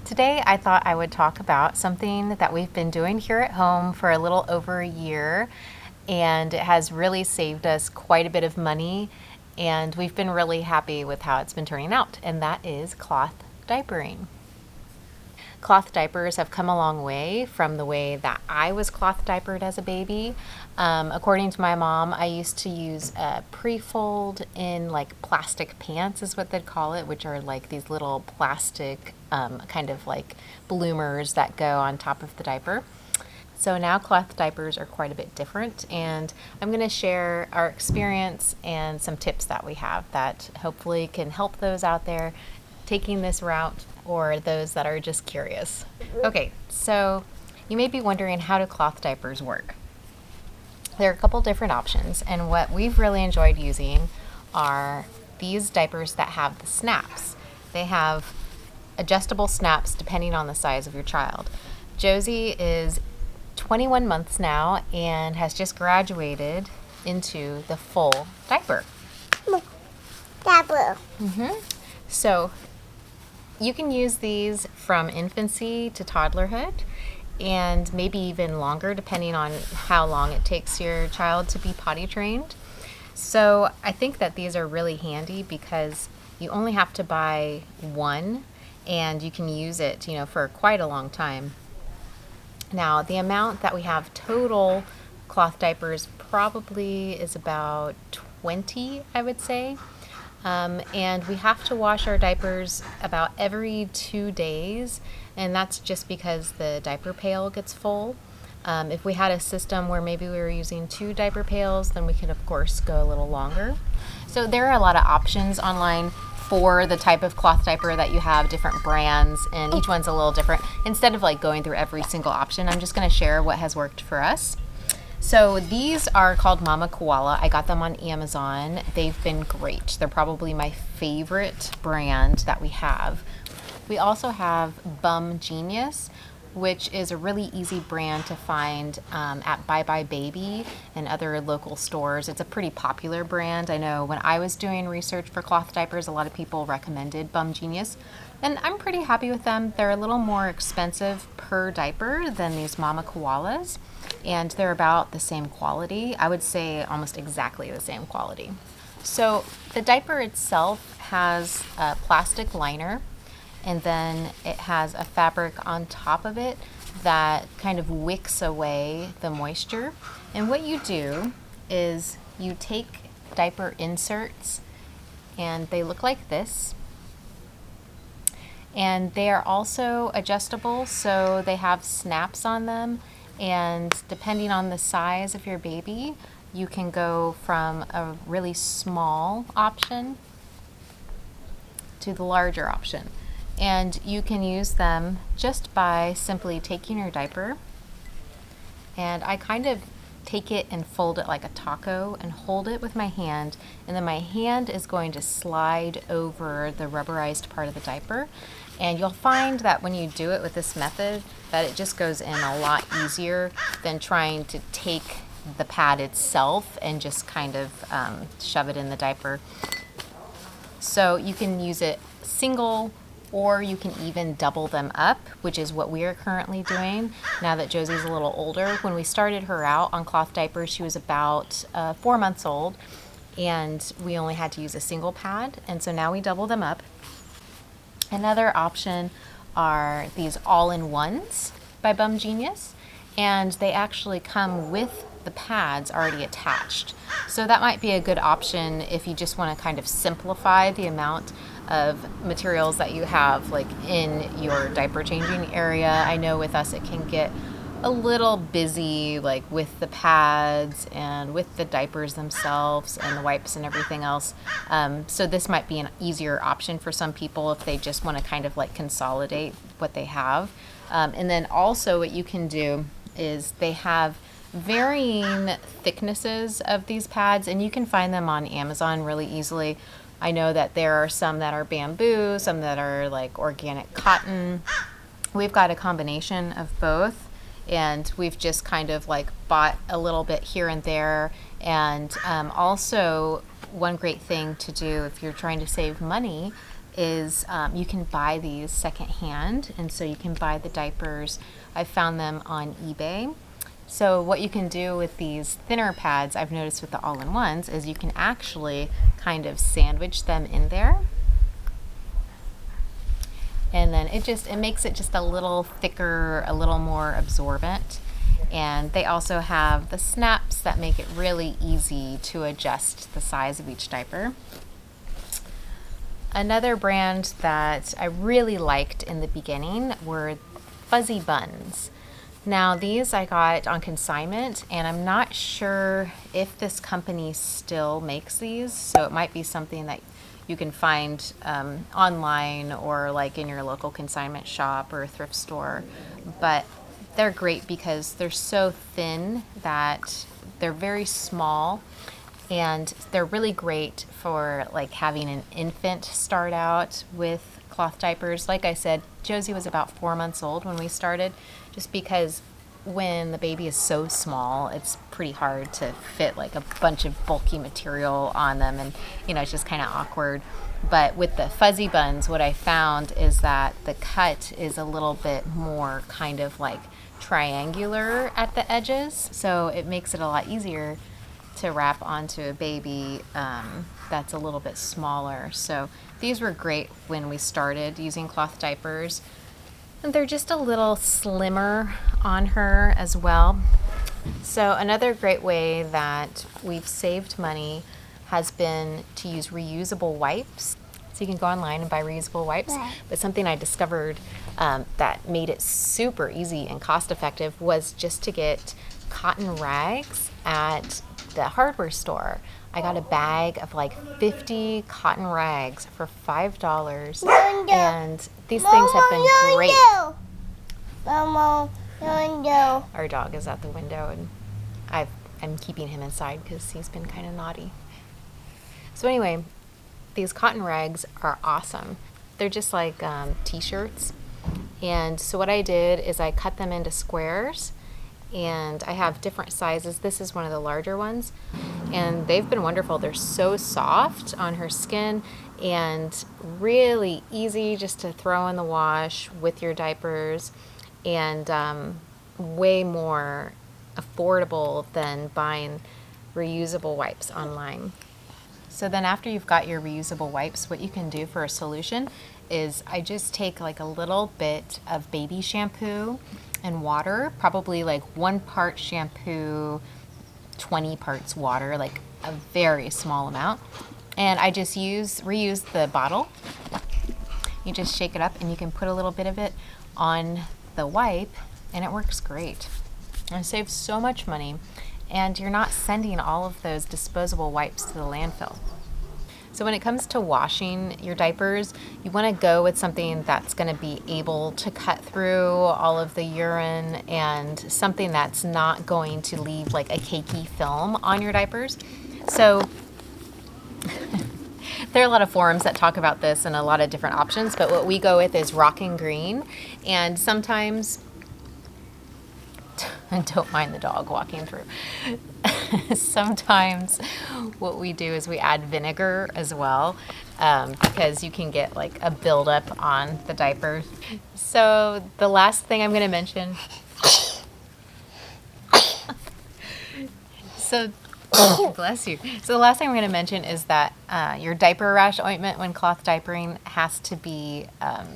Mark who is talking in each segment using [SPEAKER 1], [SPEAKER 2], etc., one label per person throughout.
[SPEAKER 1] Today I thought I would talk about something that we've been doing here at home for a little over a year, and it has really saved us quite a bit of money, and we've been really happy with how it's been turning out, and that is cloth diapering. Cloth diapers have come a long way from the way that I was cloth diapered as a baby. According to my mom, I used to use a pre-fold in like plastic pants is what they'd call it, which are like these little plastic kind of like bloomers that go on top of the diaper. So now cloth diapers are quite a bit different, and I'm going to share our experience and some tips that we have that hopefully can help those out there taking this route or those that are just curious. Okay, so you may be wondering, how do cloth diapers work? There are a couple different options, and what we've really enjoyed using are these diapers that have the snaps. They have adjustable snaps depending on the size of your child. Josie is 21 months now and has just graduated into the full diaper.
[SPEAKER 2] Diaper.
[SPEAKER 1] So you can use these from infancy to toddlerhood, and maybe even longer depending on how long it takes your child to be potty trained. So I think that these are really handy because you only have to buy one and you can use it, for quite a long time. Now, the amount that we have total cloth diapers probably is about 20, I would say. And we have to wash our diapers about every 2 days, and that's just because the diaper pail gets full. If we had a system where maybe we were using 2 diaper pails, then we could of course go a little longer. So there are a lot of options online for the type of cloth diaper that you have, different brands, and each one's a little different. Instead of like going through every single option, I'm just going to share what has worked for us. So these are called Mama Koala. I got them on Amazon. They've been great. They're probably my favorite brand that we have. We also have Bum Genius, which is a really easy brand to find at Bye Bye Baby and other local stores. It's a pretty popular brand. I know when I was doing research for cloth diapers, a lot of people recommended Bum Genius, and I'm pretty happy with them. They're a little more expensive per diaper than these Mama Koalas, and they're about the same quality. I would say almost exactly the same quality. So the diaper itself has a plastic liner, and then it has a fabric on top of it that kind of wicks away the moisture. And what you do is you take diaper inserts, and they look like this. And they are also adjustable, so they have snaps on them, and depending on the size of your baby, you can go from a really small option to the larger option. And you can use them just by simply taking your diaper, and I kind of take it and fold it like a taco and hold it with my hand, and then my hand is going to slide over the rubberized part of the diaper. And you'll find that when you do it with this method, that it just goes in a lot easier than trying to take the pad itself and just kind of shove it in the diaper. So you can use it single, or you can even double them up, which is what we are currently doing now that Josie's a little older. When we started her out on cloth diapers, she was about 4 months old, and we only had to use a single pad, and so now we double them up. Another option are these all-in-ones by Bum Genius, and they actually come with the pads already attached. So that might be a good option if you just want to kind of simplify the amount of materials that you have like in your diaper changing area. I know with us it can get a little busy, like with the pads and with the diapers themselves and the wipes and everything else. So this might be an easier option for some people if they just want to kind of like consolidate what they have. And then also what you can do is they have varying thicknesses of these pads, and you can find them on Amazon really easily. I know that there are some that are bamboo, some that are like organic cotton. We've got a combination of both, and we've just kind of like bought a little bit here and there. And also one great thing to do if you're trying to save money is you can buy these secondhand, and so you can buy the diapers. I found them on eBay. So what you can do with these thinner pads, I've noticed with the all-in-ones, is you can actually kind of sandwich them in there. And then it makes it just a little thicker, a little more absorbent. And they also have the snaps that make it really easy to adjust the size of each diaper. Another brand that I really liked in the beginning were Fuzzy Buns. Now these I got on consignment, and I'm not sure if this company still makes these, so it might be something that you can find online or like in your local consignment shop or thrift store. But they're great because they're so thin that they're very small, and they're really great for like having an infant start out with cloth diapers. Like I said, Josie was about 4 months old when we started, just because when the baby is so small, it's pretty hard to fit like a bunch of bulky material on them, and it's just kind of awkward. But with the Fuzzy Buns, what I found is that the cut is a little bit more kind of like triangular at the edges, so it makes it a lot easier to wrap onto a baby that's a little bit smaller. So these were great when we started using cloth diapers. And they're just a little slimmer on her as well. So another great way that we've saved money has been to use reusable wipes. So you can go online and buy reusable wipes. But something I discovered that made it super easy and cost effective was just to get cotton rags at the hardware store. I got a bag of like 50 cotton rags for $5, and these things have been great. Our dog is at the window, and I'm keeping him inside because he's been kind of naughty. So anyway, these cotton rags are awesome. They're just like t-shirts. And so what I did is I cut them into squares, and I have different sizes. This is one of the larger ones, and they've been wonderful. They're so soft on her skin and really easy just to throw in the wash with your diapers, and way more affordable than buying reusable wipes online. So then after you've got your reusable wipes, what you can do for a solution is I just take like a little bit of baby shampoo and water, probably like 1 part shampoo, 20 parts water, like a very small amount. And I just reuse the bottle. You just shake it up, and you can put a little bit of it on the wipe, and it works great. And it saves so much money, and you're not sending all of those disposable wipes to the landfill. So when it comes to washing your diapers, you want to go with something that's going to be able to cut through all of the urine, and something that's not going to leave like a cakey film on your diapers. So there are a lot of forums that talk about this and a lot of different options, but what we go with is Rockin' Green. And sometimes, and don't mind the dog walking through. Sometimes what we do is we add vinegar as well, because you can get like a buildup on the diaper. So the last thing I'm going to mention, bless you. So the last thing I'm going to mention is that your diaper rash ointment when cloth diapering has to be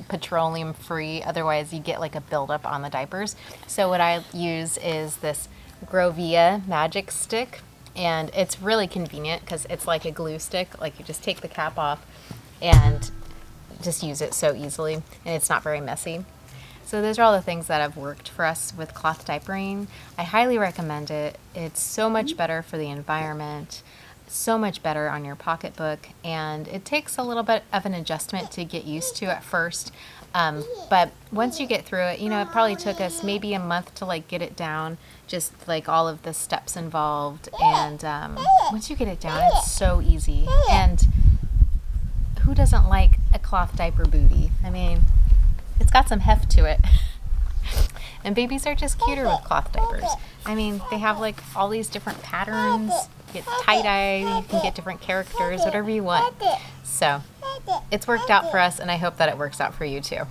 [SPEAKER 1] petroleum free. Otherwise you get like a buildup on the diapers. So what I use is this Grovia magic stick, and it's really convenient because it's like a glue stick. Like you just take the cap off and just use it so easily, and it's not very messy. So those are all the things that have worked for us with cloth diapering. I highly recommend it. It's so much better for the environment, so much better on your pocketbook, and it takes a little bit of an adjustment to get used to at first. But once you get through it, it probably took us maybe a month to like get it down, just like all of the steps involved. And once you get it down, it's so easy. And who doesn't like a cloth diaper booty? I mean, it's got some heft to it. And babies are just cuter with cloth diapers. I mean, they have like all these different patterns. You get tie-dye, you can get different characters, whatever you want. So it's worked out for us, and I hope that it works out for you too.